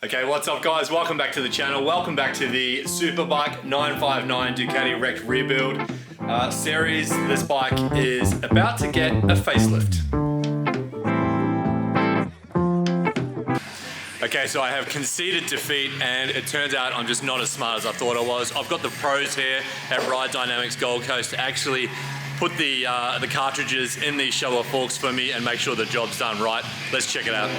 Okay, what's up guys? Welcome back to the channel. Welcome back to the Superbike 959 Ducati Wrecked Rebuild series. This bike is about to get a facelift. Okay, so I have conceded defeat and it turns out I'm just not as smart as I thought I was. I've got the pros here at Ride Dynamics Gold Coast to actually put the cartridges in these shower forks for me and make sure the job's done right. Let's check it out.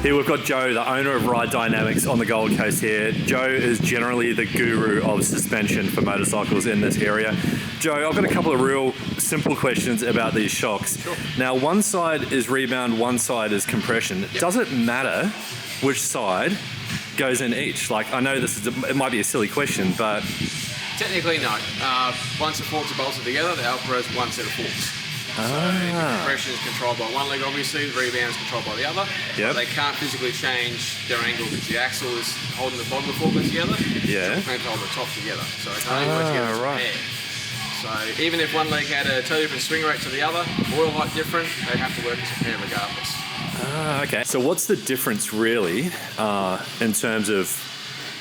Here we've got Joe, the owner of Ride Dynamics on the Gold Coast here. Joe is generally the guru of suspension for motorcycles in this area. Joe, I've got a couple of real simple questions about these shocks. Sure. Now, one side is rebound, one side is compression. Yep. Does it matter which side goes in each? Like, I know it might be a silly question, but... Technically, no. Once the forks are bolted together, the Alpha is one set of forks. So the compression is controlled by one leg, obviously, the rebound is controlled by the other. Yep. They can't physically change their angle because the axle is holding the bottom of the fork together. Yeah. So they hold the top together. So they can only work together as a pair. So even if one leg had a totally different swing rate to the other, oil height different, they have to work as a pair regardless. Okay. So what's the difference really in terms of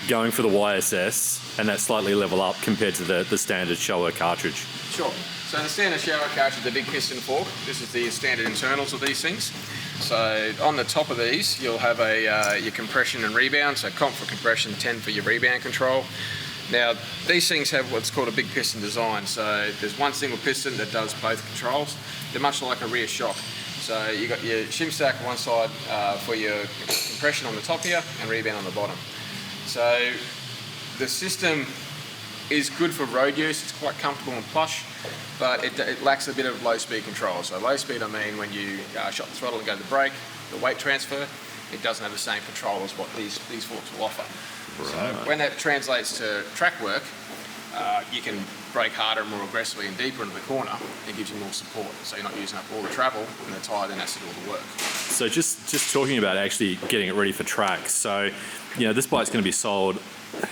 going for the YSS and that slightly level up compared to the standard shower cartridge? Sure. So the standard shower cartridge, the big piston fork, this is the standard internals of these things. So on the top of these, you'll have your compression and rebound. So comp for compression, 10 for your rebound control. Now, these things have what's called a big piston design. So there's one single piston that does both controls. They're much like a rear shock. So you've got your shim stack on one side for your compression on the top here and rebound on the bottom. So the system is good for road use. It's quite comfortable and plush, but it lacks a bit of low speed control. So low speed, I mean when you shut the throttle and go to the brake, the weight transfer, it doesn't have the same control as what these forks will offer. Right. So when that translates to track work, you can brake harder and more aggressively and deeper into the corner. It gives you more support, so you're not using up all the travel and the tyre then has to do all the work. So just talking about actually getting it ready for track. So, you know, this bike's going to be sold,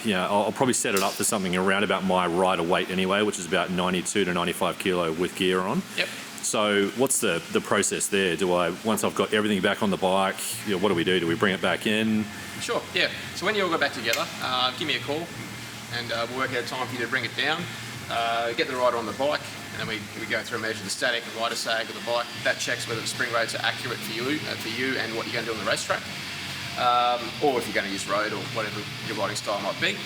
you know, I'll probably set it up for something around about my rider weight anyway, which is about 92 to 95 kilo with gear on. Yep. So what's the process there? Once I've got everything back on the bike, you know, what do we do? Do we bring it back in? Sure, yeah. So when you all go back together, give me a call and we'll work out a time for you to bring it down, get the rider on the bike, and then we go through and measure the static and rider sag of the bike. That checks whether the spring rates are accurate for you and what you're going to do on the racetrack. Or if you're going to use road or whatever your riding style might be.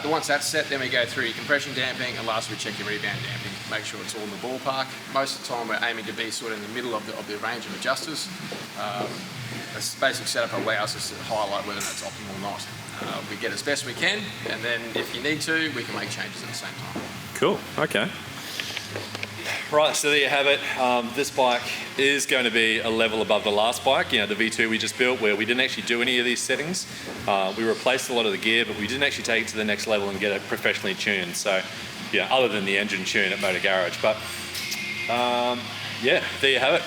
Once that's set, then we go through your compression damping, and last we check your rebound damping, make sure it's all in the ballpark. Most of the time we're aiming to be sort of in the middle of the range of adjusters. This basic setup allows us to highlight whether that's optimal or not. We get as best we can, and then if you need to, we can make changes at the same time. Cool, okay. Right, so there you have it. This bike is going to be a level above the last bike, you know, the V2 we just built, where we didn't actually do any of these settings. We replaced a lot of the gear, but we didn't actually take it to the next level and get it professionally tuned. So, yeah, other than the engine tune at Motor Garage. But, yeah, there you have it.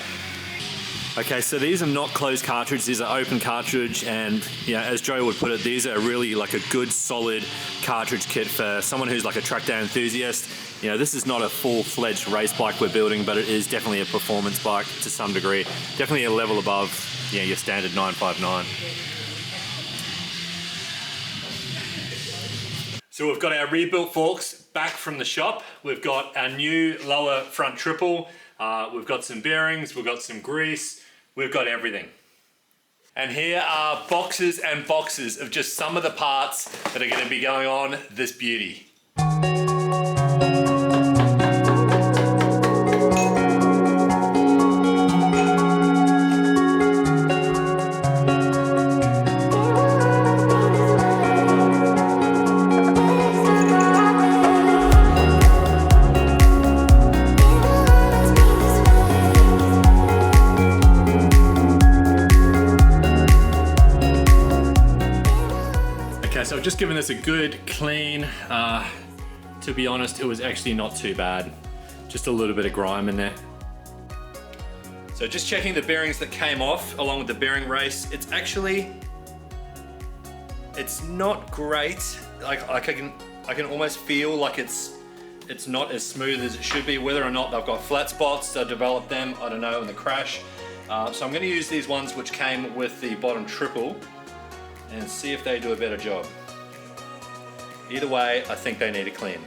Okay, so these are not closed cartridge, these are open cartridge, and you know, as Joe would put it, these are really like a good solid cartridge kit for someone who's like a track day enthusiast. You know, this is not a full-fledged race bike we're building, but it is definitely a performance bike to some degree. Definitely a level above, you know, your standard 959. So we've got our rebuilt forks back from the shop. We've got our new lower front triple. We've got some bearings, we've got some grease, we've got everything. And here are boxes and boxes of just some of the parts that are going to be going on this beauty. So I've just given this a good clean. To be honest, it was actually not too bad. Just a little bit of grime in there. So just checking the bearings that came off along with the bearing race. It's not great. Like I can almost feel like it's it's not as smooth as it should be. Whether or not they've got flat spots, they developed them, I don't know, in the crash. So I'm going to use these ones which came with the bottom triple and see if they do a better job. Either way, I think they need a clean.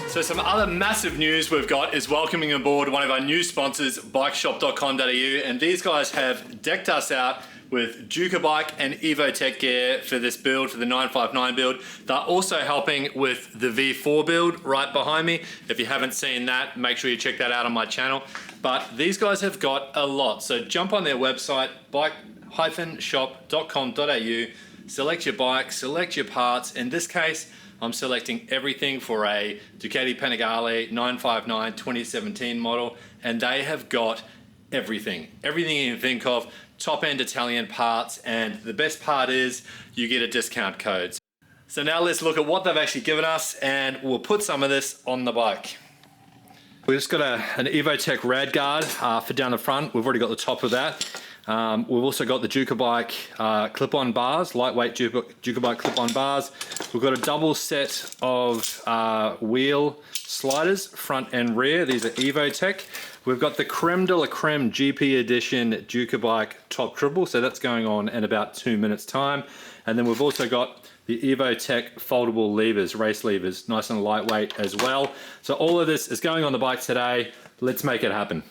So some other massive news we've got is welcoming aboard one of our new sponsors, bikeshop.com.au, and these guys have decked us out with Ducati and EvoTech gear for this build, for the 959 build. They're also helping with the V4 build right behind me. If you haven't seen that, make sure you check that out on my channel. But these guys have got a lot. So jump on their website, bike-shop.com.au, select your bike, select your parts. In this case, I'm selecting everything for a Ducati PANIGALE 959 2017 model, and they have got everything you can think of, top-end Italian parts, and the best part is you get a discount code. So now let's look at what they've actually given us, and we'll put some of this on the bike. We've just got an EvoTech rad guard for down the front. We've already got the top of that. We've also got the Ducati clip-on bars, lightweight Ducati clip-on bars. We've got a double set of wheel sliders, front and rear. These are EvoTech. We've got the creme de la creme GP edition Ducati top triple, so that's going on in about 2 minutes time. And then we've also got the EvoTech foldable levers, race levers, nice and lightweight as well. So all of this is going on the bike today. Let's make it happen.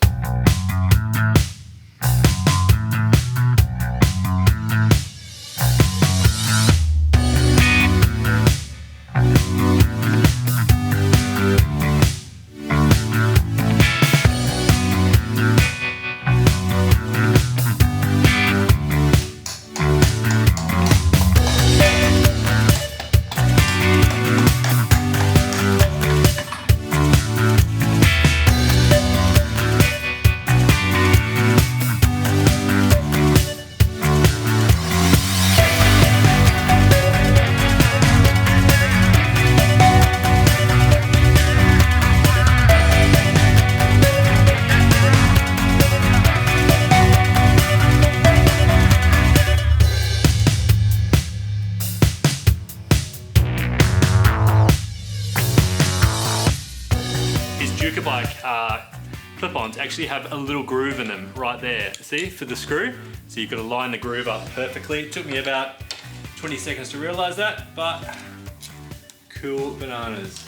Ducati clip-ons actually have a little groove in them right there, see, for the screw. So you've got to line the groove up perfectly. It took me about 20 seconds to realize that, but cool bananas.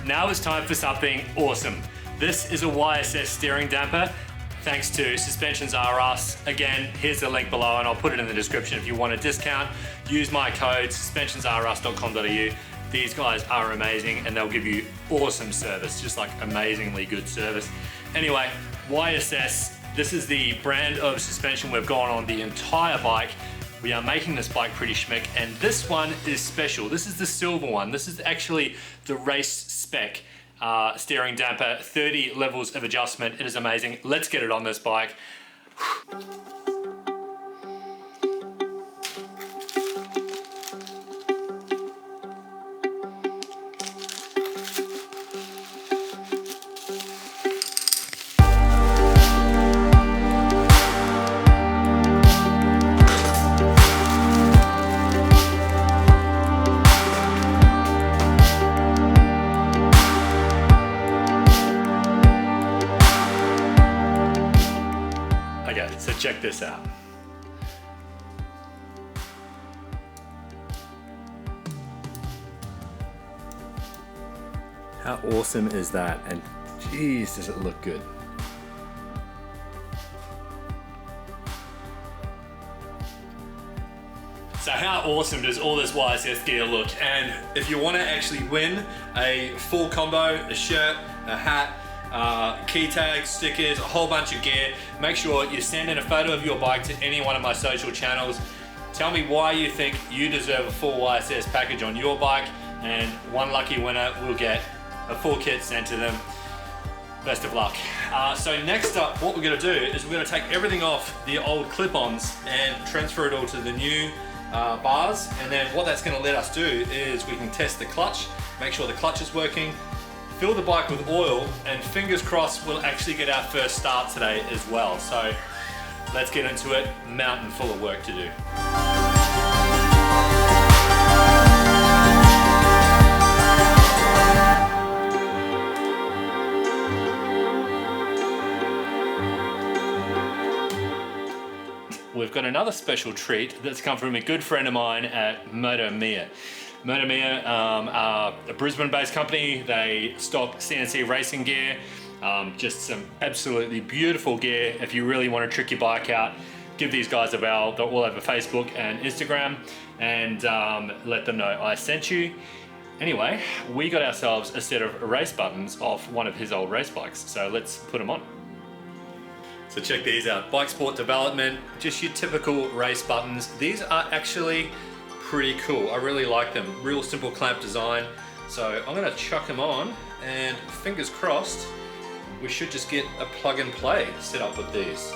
Now it's time for something awesome. This is a YSS steering damper, thanks to Suspensions R Us. Again, here's the link below and I'll put it in the description if you want a discount. Use my code suspensionrus.com.au. These guys are amazing and they'll give you awesome service, just like amazingly good service. Anyway, YSS, this is the brand of suspension we've gone on the entire bike. We are making this bike pretty schmick, and this one is special. This is the silver one. This is actually the race spec steering damper, 30 levels of adjustment. It is amazing. Let's get it on this bike. check this out. How awesome is that? And geez, does it look good. So how awesome does all this YSS gear look? And if you want to actually win a full combo, a shirt, a hat, key tags, stickers, a whole bunch of gear, make sure you send in a photo of your bike to any one of my social channels. Tell me why you think you deserve a full YSS package on your bike, and one lucky winner will get a full kit sent to them. Best of luck. So next up, what we're going to do is we're going to take everything off the old clip-ons and transfer it all to the new bars, and then what that's going to let us do is we can test the clutch, make sure the clutch is working, fill the bike with oil, and fingers crossed we'll actually get our first start today as well. So let's get into it. Mountain full of work to do. We've got another special treat that's come from a good friend of mine at MotoMia. MotoMia are a Brisbane-based company. They stock CNC racing gear, just some absolutely beautiful gear. If you really want to trick your bike out, give these guys a bell. They're all over Facebook and Instagram, and let them know I sent you. Anyway, we got ourselves a set of race buttons off one of his old race bikes, so let's put them on. So check these out, Bike Sport Development, just your typical race buttons. These are actually pretty cool. I really like them. Real simple clamp design. So I'm gonna chuck them on, and fingers crossed, we should just get a plug and play set up with these.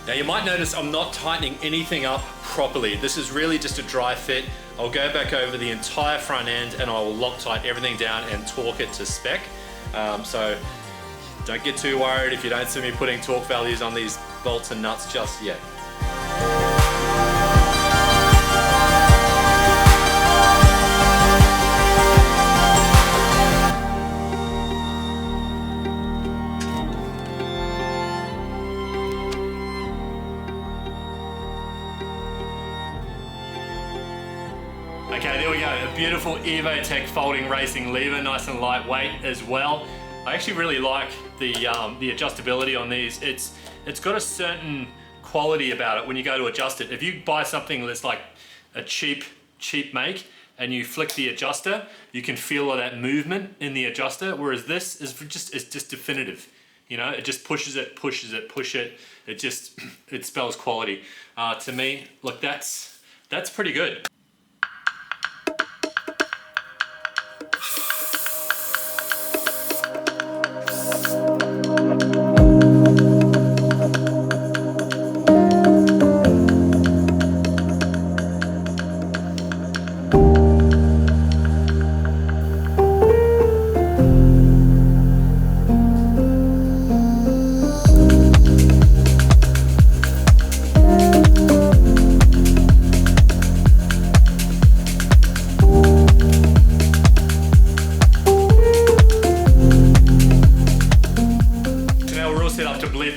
Now you might notice I'm not tightening anything up properly. This is really just a dry fit. I'll go back over the entire front end and I will Loctite everything down and torque it to spec. So don't get too worried if you don't see me putting torque values on these bolts and nuts just yet. Okay, there we go, a beautiful EvoTech folding racing lever, nice and lightweight as well. I actually really like the adjustability on these. It's got a certain quality about it when you go to adjust it. If you buy something that's like a cheap make and you flick the adjuster, you can feel all that movement in the adjuster, whereas this is just definitive. You know, it just pushes it, push it. It spells quality. To me, look, that's pretty good.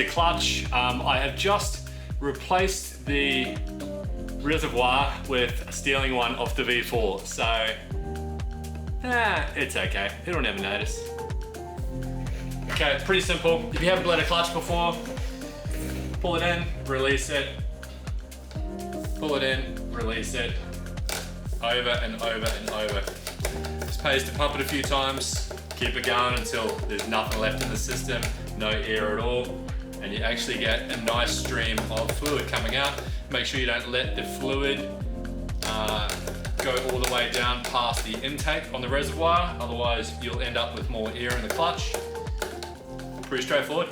Clutch. I have just replaced the reservoir with stealing one off the V4, so it's okay, it'll never notice. Okay, pretty simple. If you haven't bled a clutch before, pull it in, release it, pull it in, release it, over and over and over. Just pays to pump it a few times, keep it going until there's nothing left in the system, no air at all, and you actually get a nice stream of fluid coming out. Make sure you don't let the fluid go all the way down past the intake on the reservoir, otherwise you'll end up with more air in the clutch. Pretty straightforward.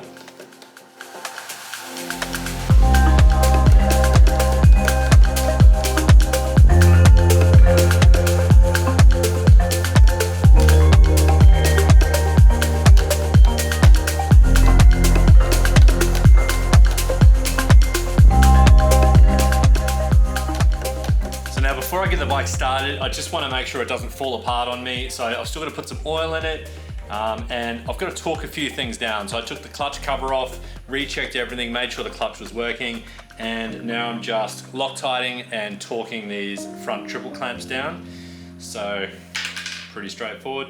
started, I just want to make sure it doesn't fall apart on me. So I've still got to put some oil in it. And I've got to torque a few things down. So I took the clutch cover off, rechecked everything, made sure the clutch was working, and now I'm just Loctiting and torquing these front triple clamps down. So pretty straightforward.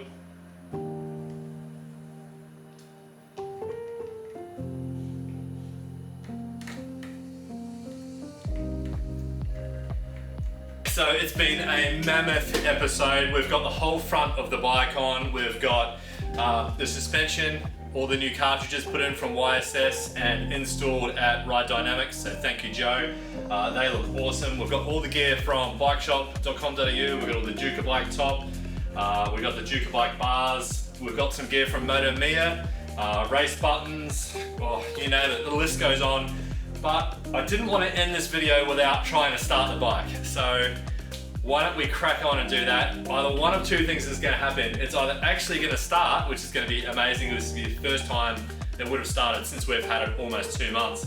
So it's been a mammoth episode. We've got the whole front of the bike on. We've got the suspension, all the new cartridges put in from YSS and installed at Ride Dynamics, so thank you, Joe. They look awesome. We've got all the gear from bikeshop.com.au. We've got all the Ducati top. We've got the Ducati bars. We've got some gear from MotoMia, race buttons, oh, you name it, the list goes on. But I didn't want to end this video without trying to start the bike. So why don't we crack on and do that? Either one of two things is going to happen. It's either actually going to start, which is going to be amazing. This is the first time it would have started since we've had it almost 2 months.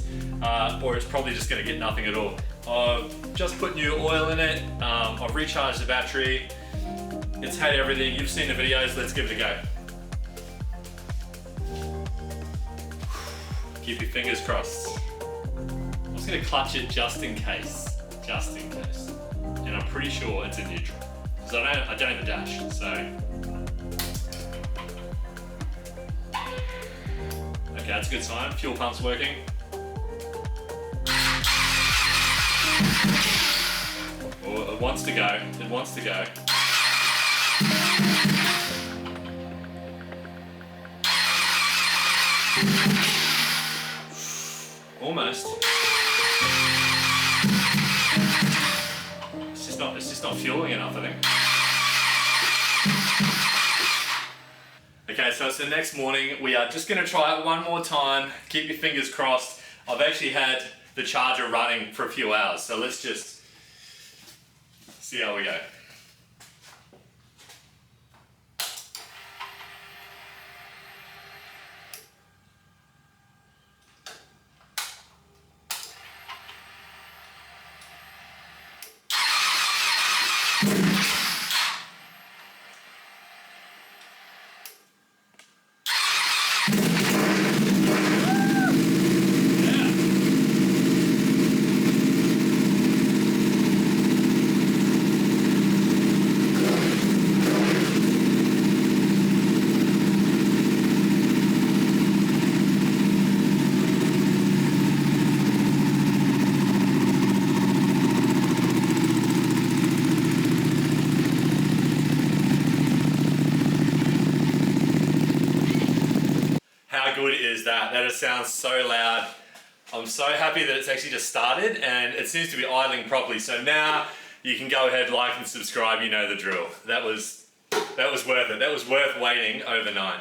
Or it's probably just going to get nothing at all. I've just put new oil in it. I've recharged the battery. It's had everything. You've seen the videos. Let's give it a go. Keep your fingers crossed. I'm just going to clutch it just in case. Just in case. And I'm pretty sure it's in neutral. Because I don't have a dash, so. Okay, that's a good sign. Fuel pump's working. Oh, it wants to go. It wants to go. Almost. It's just not fueling enough, I think. Okay, so it's the next morning. We are just gonna try it one more time. Keep your fingers crossed. I've actually had the charger running for a few hours, so let's just see how we go. How good is that? That just sounds so loud. I'm so happy that it's actually just started and it seems to be idling properly. So now you can go ahead, like and subscribe, you know the drill. That was worth it. That was worth waiting overnight.